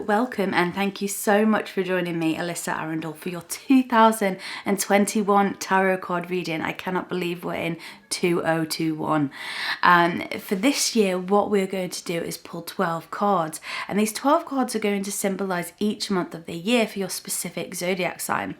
welcome and thank you so much for joining me, Alyssa Arundell, for your 2021 tarot card reading. I cannot believe we're in 2021. For this year, what we're going to do is pull 12 cards, and these 12 cards are going to symbolize each month of the year for your specific zodiac sign.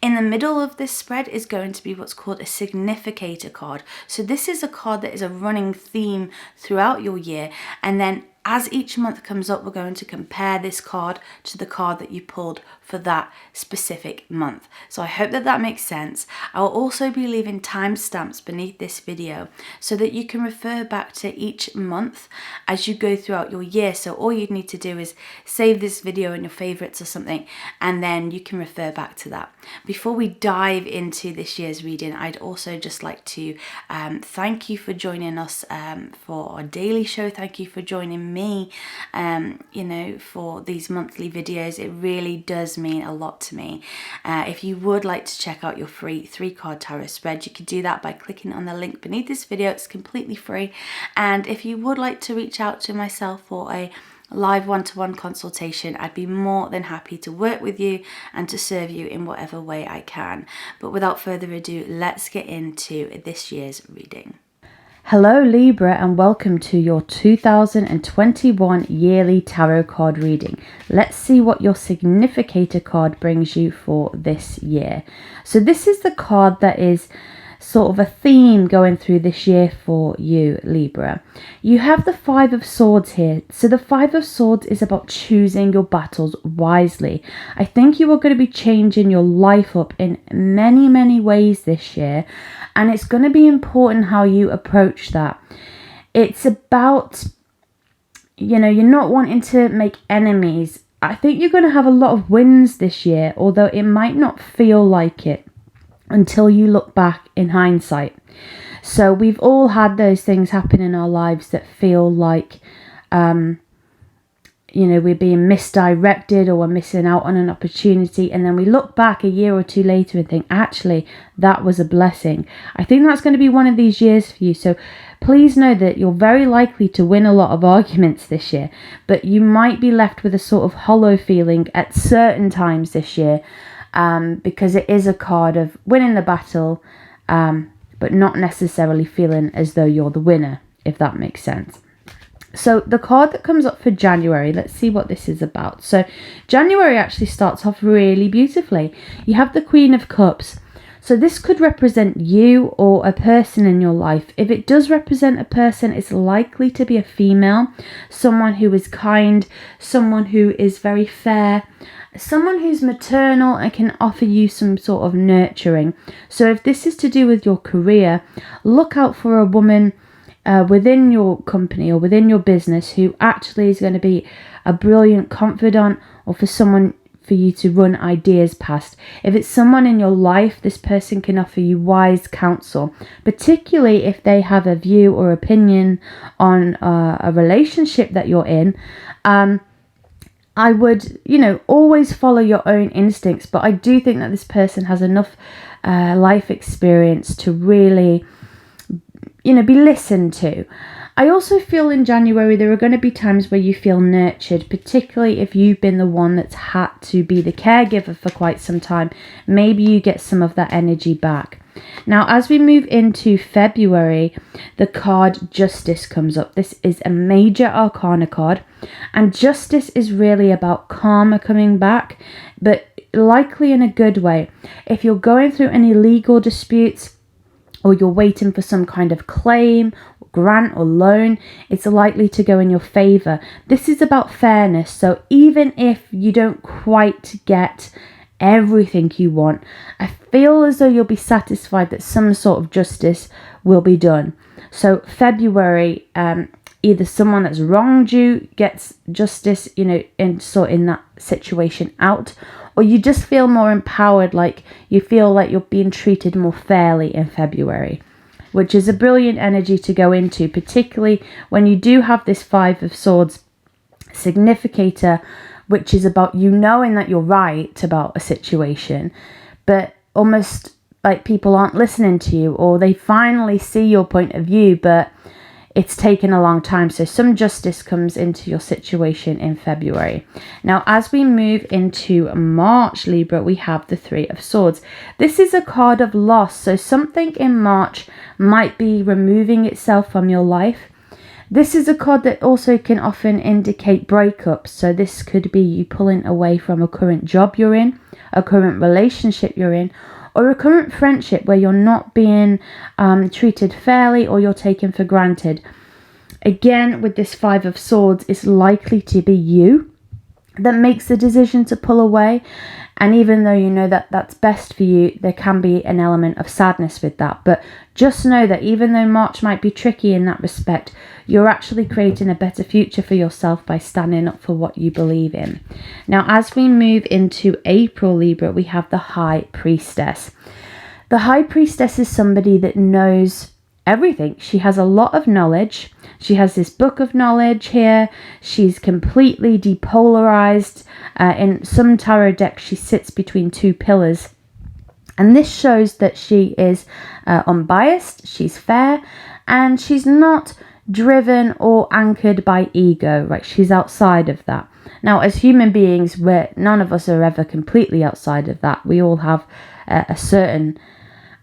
In the middle of this spread is going to be what's called a significator card. So this is a card that is a running theme throughout your year, and then as each month comes up, we're going to compare this card to the card that you pulled for that specific month. So I hope that that makes sense. I will also be leaving timestamps beneath this video so that you can refer back to each month as you go throughout your year. So all you need to do is save this video in your favorites or something, and then you can refer back to that. Before we dive into this year's reading, I'd also just like to thank you for joining us for our daily show. Thank you for joining me for these monthly videos. It really does mean a lot to me. If you would like to check out your free 3-card tarot spread, you can do that by clicking on the link beneath this video. It's completely free. And if you would like to reach out to myself for a live one-to-one consultation, I'd be more than happy to work with you and to serve you in whatever way I can. But without further ado, let's get into this year's reading. Hello Libra, and welcome to your 2021 yearly tarot card reading. Let's see what your significator card brings you for this year. So this is the card that is sort of a theme going through this year for you, Libra. You have the 5 of Swords here. So the 5 of Swords is about choosing your battles wisely. I think you are going to be changing your life up in many, many ways this year. And it's going to be important how you approach that. It's about, you're not wanting to make enemies. I think you're going to have a lot of wins this year, although it might not feel like it until you look back in hindsight. So we've all had those things happen in our lives that feel like we're being misdirected or we're missing out on an opportunity, and then we look back a year or two later and think, actually, that was a blessing. I think that's going to be one of these years for you. So please know that you're very likely to win a lot of arguments this year, but you might be left with a sort of hollow feeling at certain times this year, because it is a card of winning the battle, but not necessarily feeling as though you're the winner, if that makes sense. So the card that comes up for January, let's see what this is about. So January actually starts off really beautifully. You have the Queen of Cups. So this could represent you or a person in your life. If it does represent a person, it's likely to be a female, someone who is kind, someone who is very fair, someone who's maternal and can offer you some sort of nurturing. So if this is to do with your career, look out for a woman within your company or within your business who actually is going to be a brilliant confidant, or for someone for you to run ideas past. If it's someone in your life, this person can offer you wise counsel, particularly if they have a view or opinion on a relationship that you're in. I would, always follow your own instincts, but I do think that this person has enough life experience to really be listened to. I also feel in January there are going to be times where you feel nurtured, particularly if you've been the one that's had to be the caregiver for quite some time. Maybe you get some of that energy back. Now, as we move into February, the card Justice comes up. This is a major arcana card, and justice is really about karma coming back, but likely in a good way. If you're going through any legal disputes, or you're waiting for some kind of claim, grant or loan, it's likely to go in your favor. This is about fairness. So even if you don't quite get everything you want, I feel as though you'll be satisfied that some sort of justice will be done. So February, either someone that's wronged you gets justice, and sorting that situation out, or you just feel more empowered, like you feel like you're being treated more fairly in February, which is a brilliant energy to go into, particularly when you do have this 5 of Swords significator, which is about you knowing that you're right about a situation, but almost like people aren't listening to you, or they finally see your point of view, but it's taken a long time. So some justice comes into your situation in February. Now, as we move into March, Libra, we have the Three of Swords. This is a card of loss. So something in March might be removing itself from your life. This is a card that also can often indicate breakups. So this could be you pulling away from a current job you're in, a current relationship you're in, or a current friendship where you're not being treated fairly or you're taken for granted. Again, with this Five of Swords, it's likely to be you that makes the decision to pull away. And even though you know that that's best for you, there can be an element of sadness with that. But just know that even though March might be tricky in that respect, you're actually creating a better future for yourself by standing up for what you believe in. Now, as we move into April, Libra, we have the High Priestess. The High Priestess is somebody that knows everything. She has a lot of knowledge. She has this book of knowledge here. She's completely depolarized. In some tarot decks, she sits between two pillars. And this shows that she is unbiased, she's fair, and she's not driven or anchored by ego, right? She's outside of that. Now, as human beings, none of us are ever completely outside of that. We all have a certain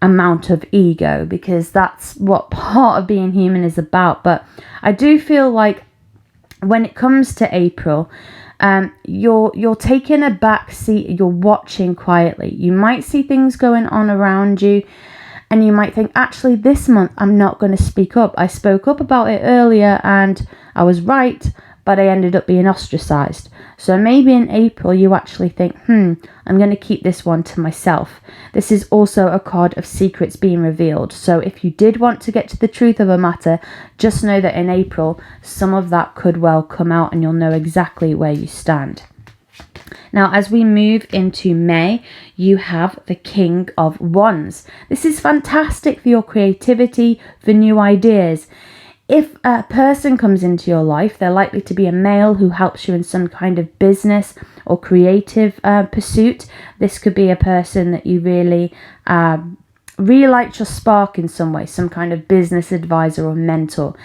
amount of ego, because that's what part of being human is about. But I do feel like when it comes to April, you're taking a back seat, you're watching quietly. You might see things going on around you, and you might think, actually, this month I'm not going to speak up. I spoke up about it earlier and I was right, but I ended up being ostracized. So maybe in April you actually think, I'm going to keep this one to myself. This is also a card of secrets being revealed. So if you did want to get to the truth of a matter, just know that in April, some of that could well come out and you'll know exactly where you stand. Now, as we move into May, you have the King of Wands. This is fantastic for your creativity, for new ideas. If a person comes into your life, they're likely to be a male who helps you in some kind of business or creative pursuit. This could be a person that you really light your spark in some way, some kind of business advisor or mentor.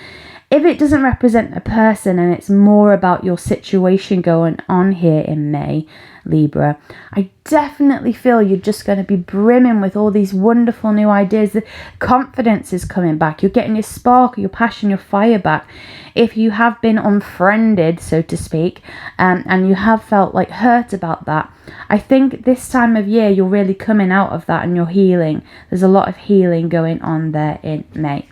If it doesn't represent a person and it's more about your situation going on here in May, Libra, I definitely feel you're just going to be brimming with all these wonderful new ideas. The confidence is coming back. You're getting your spark, your passion, your fire back. If you have been unfriended, so to speak, and you have felt like hurt about that, I think this time of year you're really coming out of that and you're healing. There's a lot of healing going on there in May.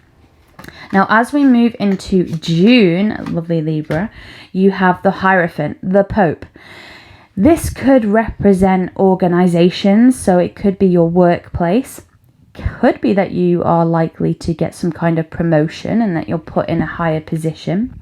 Now, as we move into June, lovely Libra, you have the Hierophant, the Pope. This could represent organizations, so it could be your workplace. Could be that you are likely to get some kind of promotion and that you're put in a higher position.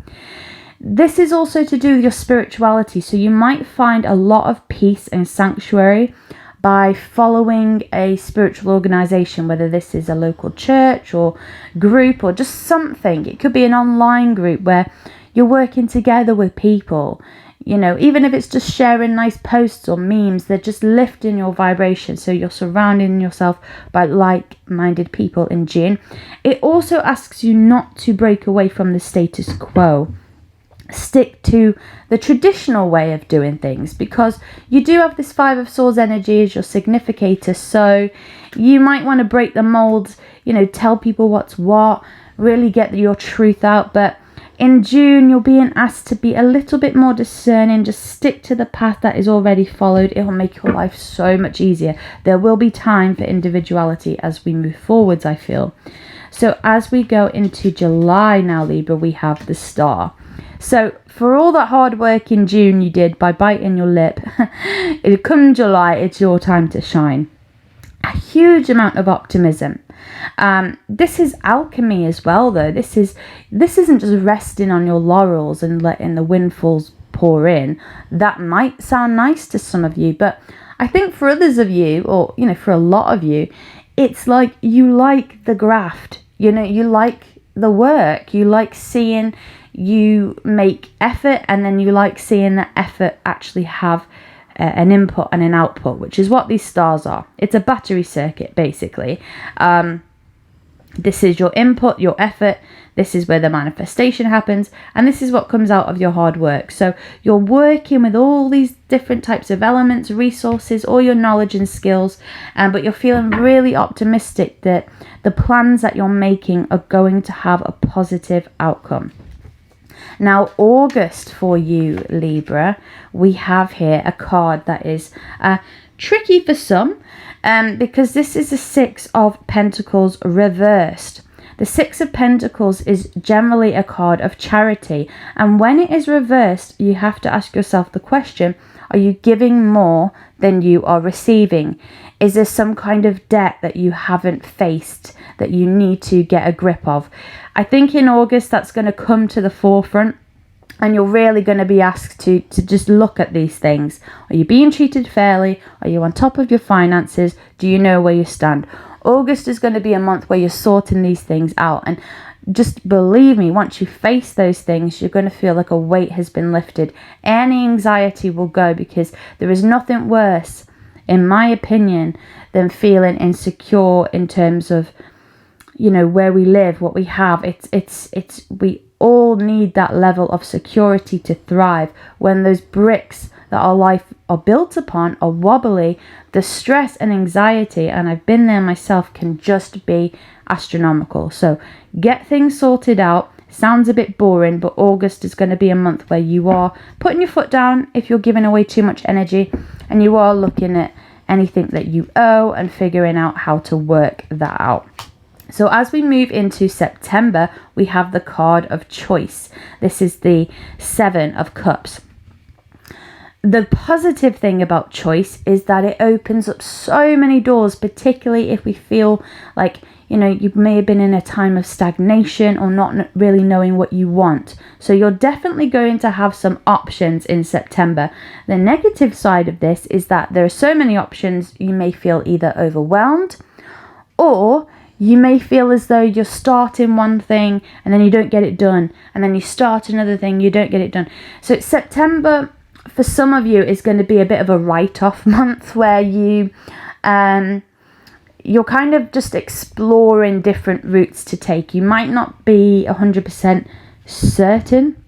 This is also to do with your spirituality, so you might find a lot of peace and sanctuary by following a spiritual organization, whether this is a local church or group or just something. It could be an online group where you're working together with people. You know, even if it's just sharing nice posts or memes, they're just lifting your vibration. So you're surrounding yourself by like-minded people in June. It also asks you not to break away from the status quo. Stick to the traditional way of doing things, because you do have this Five of Swords energy as your significator, so you might want to break the mold, tell people what's what, really get your truth out. But in June, you're being asked to be a little bit more discerning. Just stick to the path that is already followed. It will make your life so much easier. There will be time for individuality as we move forwards, I feel. So as we go into July now, Libra, we have the Star. So for all that hard work in June you did by biting your lip, come July, it's your time to shine. A huge amount of optimism. This is alchemy as well, though. This isn't just resting on your laurels and letting the windfalls pour in. That might sound nice to some of you, but I think for others of you, or for a lot of you, it's like you like the graft. You like the work. You like seeing you make effort, and then you like seeing that effort actually have an input and an output, which is what these stars are. It's a battery circuit, basically. This is your input, your effort. This is where the manifestation happens. And this is what comes out of your hard work. So you're working with all these different types of elements, resources, all your knowledge and skills. But you're feeling really optimistic that the plans that you're making are going to have a positive outcome. Now, August for you, Libra, we have here a card that is tricky for some, because this is the Six of Pentacles reversed. The Six of Pentacles is generally a card of charity, and when it is reversed, you have to ask yourself the question, are you giving more than you are receiving? Is there some kind of debt that you haven't faced that you need to get a grip of? I think in August that's going to come to the forefront, and you're really going to be asked to just look at these things. Are you being treated fairly? Are you on top of your finances? Do you know where you stand? August is going to be a month where you're sorting these things out. And just believe me, once you face those things, you're going to feel like a weight has been lifted. Any anxiety will go, because there is nothing worse, in my opinion, than feeling insecure in terms of, you know, where we live, what we have. We all need that level of security to thrive. When those bricks that our life are built upon are wobbly, the stress and anxiety, and I've been there myself, can just be astronomical. So get things sorted out. Sounds a bit boring, but August is going to be a month where you are putting your foot down if you're giving away too much energy, and you are looking at anything that you owe and figuring out how to work that out. So as we move into September, we have the card of choice. This is the Seven of Cups. The positive thing about choice is that it opens up so many doors, particularly if we feel like, you know, you may have been in a time of stagnation or not really knowing what you want. So you're definitely going to have some options in September. The negative side of this is that there are so many options, you may feel either overwhelmed, or you may feel as though you're starting one thing and then you don't get it done, and then you start another thing, you don't get it done. So September, for some of you, is going to be a bit of a write-off month, where you're kind of just exploring different routes to take. You might not be 100% certain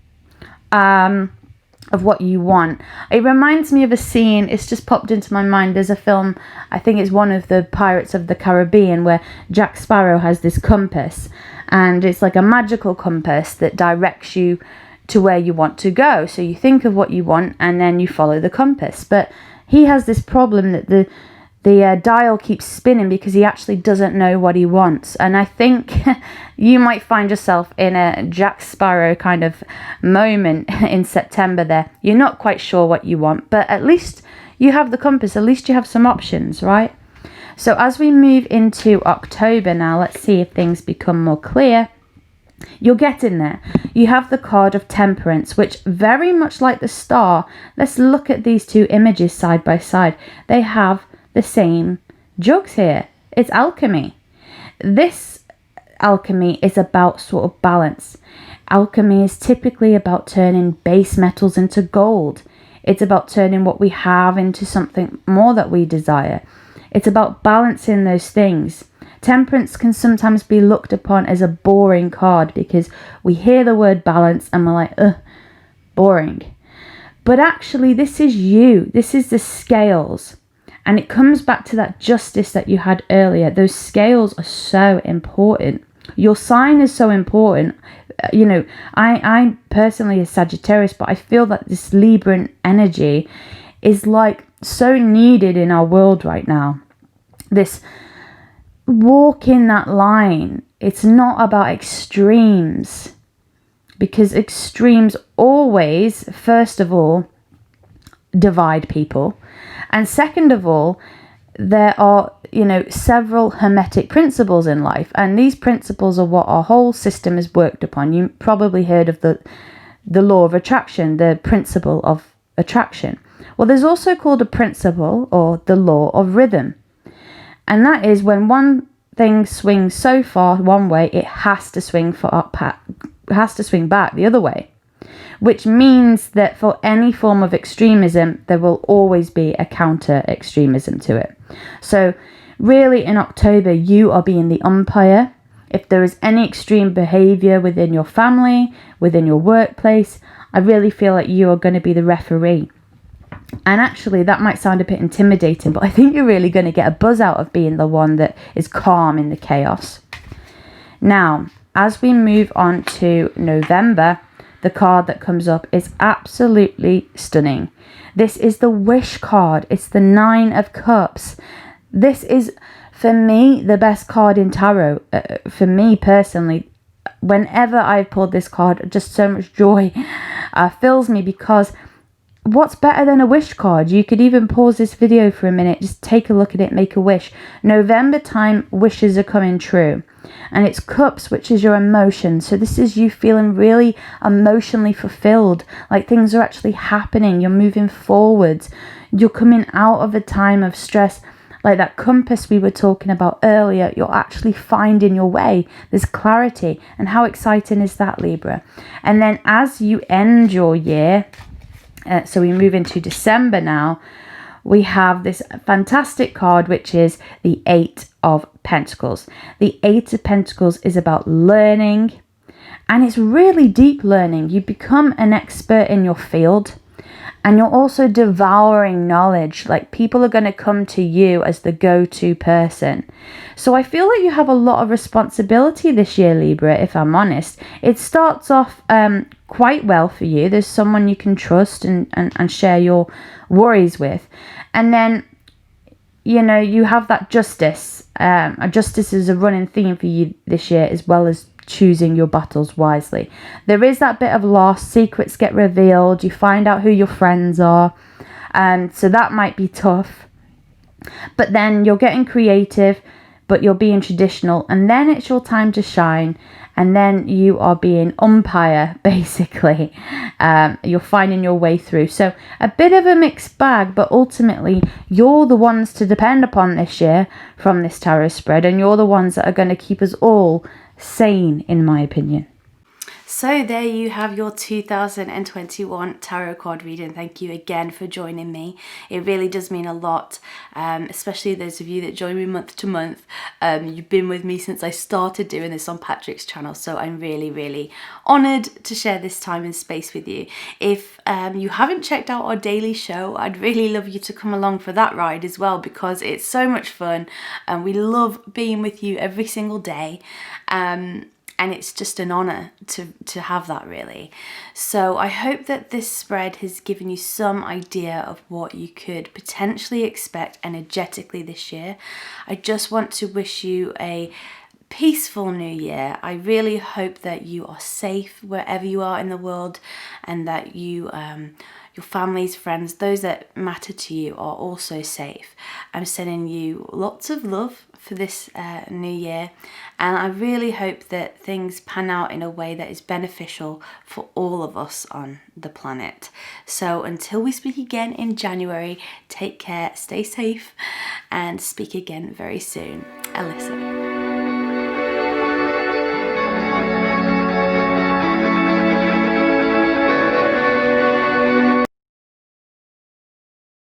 of what you want. It reminds me of a scene, it's just popped into my mind. There's a film, I think it's one of the Pirates of the Caribbean, where Jack Sparrow has this compass, and it's like a magical compass that directs you to where you want to go. So you think of what you want and then you follow the compass. But he has this problem that the dial keeps spinning because he actually doesn't know what he wants. And I think you might find yourself in a Jack Sparrow kind of moment in September there. You're not quite sure what you want, but at least you have the compass. At least you have some options, right? So as we move into October now, let's see if things become more clear. You're getting there. You have the card of Temperance, which, very much like the star, let's look at these two images side by side. They have the same jugs here. It's alchemy. This alchemy is about sort of balance. Alchemy is typically about turning base metals into gold. It's about turning what we have into something more that we desire. It's about balancing those things. Temperance can sometimes be looked upon as a boring card because we hear the word balance and we're like, ugh, boring. But actually, this is you. This is the scales. And it comes back to that justice that you had earlier. Those scales are so important. Your sign is so important. You know, I'm personally a Sagittarius, but I feel that this Libran energy is like so needed in our world right now. This walking that line. It's not about extremes, because extremes always, first of all, divide people, and second of all, there are, you know, several hermetic principles in life, and these principles are what our whole system is worked upon. You probably heard of the law of attraction, the principle of attraction. Well, there's also called a principle, or the law of rhythm. And that is when one thing swings so far one way, it has to swing back the other way. Which means that for any form of extremism, there will always be a counter extremism to it. So really in October, you are being the umpire. If there is any extreme behavior within your family, within your workplace, I really feel like you are going to be the referee. And actually, that might sound a bit intimidating, but I think you're really going to get a buzz out of being the one that is calm in the chaos. Now, as we move on to November, the card that comes up is absolutely stunning. This is the Wish card. It's the 9 of Cups. This is, for me, the best card in tarot. For me personally, whenever I've pulled this card, just so much joy fills me, because what's better than a wish card? You could even pause this video for a minute, just take a look at it, make a wish. November time, wishes are coming true. And it's Cups, which is your emotion. So this is you feeling really emotionally fulfilled, like things are actually happening. You're moving forwards. You're coming out of a time of stress. Like that compass we were talking about earlier, you're actually finding your way. There's clarity. And how exciting is that, Libra? And then as you end your year, so we move into December now, we have this fantastic card, which is the 8 of Pentacles. The 8 of Pentacles is about learning, and it's really deep learning. You become an expert in your field, and you're also devouring knowledge. Like, people are going to come to you as the go-to person. So I feel like you have a lot of responsibility this year, Libra, if I'm honest. It starts off quite well for you. There's someone you can trust and share your worries with. And then, you know, you have that justice. Justice is a running theme for you this year, as well as choosing your battles wisely. There is that bit of loss. Secrets get revealed. You find out who your friends are. So that might be tough. But then you're getting creative, but you're being traditional. And then it's your time to shine. And then you are being umpire, basically. You're finding your way through. So a bit of a mixed bag, but ultimately you're the ones to depend upon this year from this tarot spread. And you're the ones that are going to keep us all sane, in my opinion. So there you have your 2021 tarot card reading. Thank you again for joining me. It really does mean a lot, especially those of you that join me month to month. You've been with me since I started doing this on Patrick's channel, so I'm really, really honoured to share this time and space with you. If you haven't checked out our daily show, I'd really love you to come along for that ride as well, because it's so much fun and we love being with you every single day. And it's just an honour to have that, really. So I hope that this spread has given you some idea of what you could potentially expect energetically this year. I just want to wish you a peaceful new year. I really hope that you are safe wherever you are in the world, and that you your families, friends, those that matter to you are also safe. I'm sending you lots of love for this new year, and I really hope that things pan out in a way that is beneficial for all of us on the planet. So until we speak again in January, take care, stay safe, and speak again very soon. Alyssa.